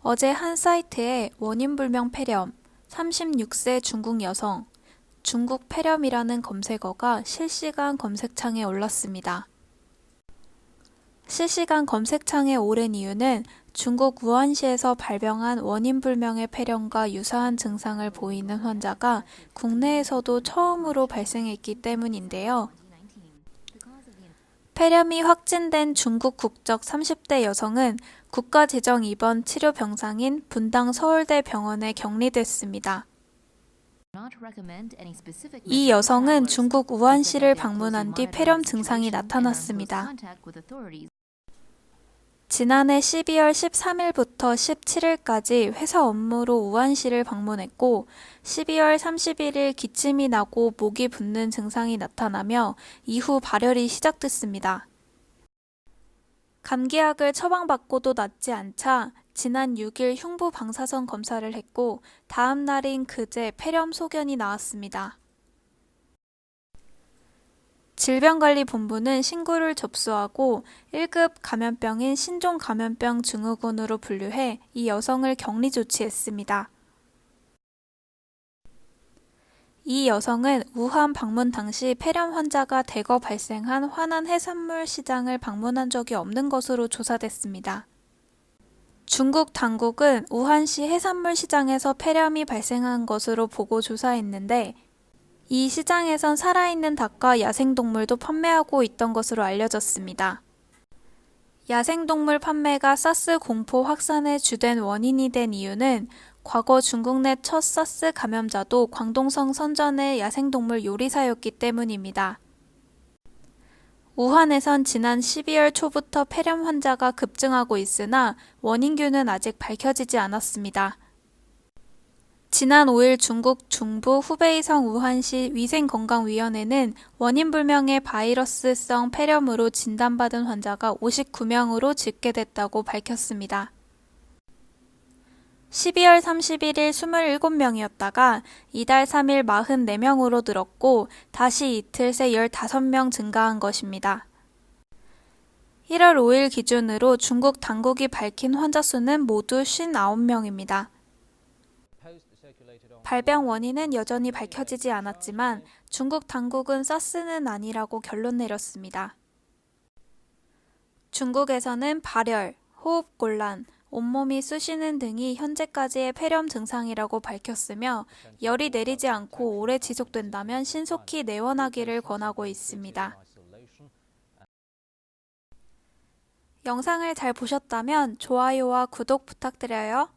어제 한 사이트에 원인불명 폐렴, 36세 중국 여성, 중국 폐렴이라는 검색어가 실시간 검색창에 올랐습니다. 실시간 검색창에 오른 이유는 중국 우한시에서 발병한 원인불명의 폐렴과 유사한 증상을 보이는 환자가 국내에서도 처음으로 발생했기 때문인데요. 폐렴이 확진된 중국 국적 30대 여성은 국가지정 입원 치료 병상인 분당 서울대 병원에 격리됐습니다. 이 여성은 중국 우한시를 방문한 뒤 폐렴 증상이 나타났습니다. 지난해 12월 13일부터 17일까지 회사 업무로 우한시를 방문했고 12월 31일 기침이 나고 목이 붓는 증상이 나타나며 이후 발열이 시작됐습니다. 감기약을 처방받고도 낫지 않자 지난 6일 흉부 방사선 검사를 했고 다음 날인 그제 폐렴 소견이 나왔습니다. 질병관리본부는 신고를 접수하고 1급 감염병인 신종감염병 증후군으로 분류해 이 여성을 격리 조치했습니다. 이 여성은 우한 방문 당시 폐렴 환자가 대거 발생한 화난 해산물 시장을 방문한 적이 없는 것으로 조사됐습니다. 중국 당국은 우한시 해산물 시장에서 폐렴이 발생한 것으로 보고 조사했는데 이 시장에선 살아있는 닭과 야생동물도 판매하고 있던 것으로 알려졌습니다. 야생동물 판매가 사스 공포 확산의 주된 원인이 된 이유는 과거 중국 내 첫 사스 감염자도 광동성 선전의 야생동물 요리사였기 때문입니다. 우한에선 지난 12월 초부터 폐렴 환자가 급증하고 있으나 원인균은 아직 밝혀지지 않았습니다. 지난 5일 중국 중부 후베이성 우한시 위생건강위원회는 원인불명의 바이러스성 폐렴으로 진단받은 환자가 59명으로 집계됐다고 밝혔습니다. 12월 31일 27명이었다가 이달 3일 44명으로 늘었고 다시 이틀 새 15명 증가한 것입니다. 1월 5일 기준으로 중국 당국이 밝힌 환자 수는 모두 59명입니다. 발병 원인은 여전히 밝혀지지 않았지만 중국 당국은 사스는 아니라고 결론 내렸습니다. 중국에서는 발열, 호흡곤란, 온몸이 쑤시는 등이 현재까지의 폐렴 증상이라고 밝혔으며 열이 내리지 않고 오래 지속된다면 신속히 내원하기를 권하고 있습니다. 영상을 잘 보셨다면 좋아요와 구독 부탁드려요.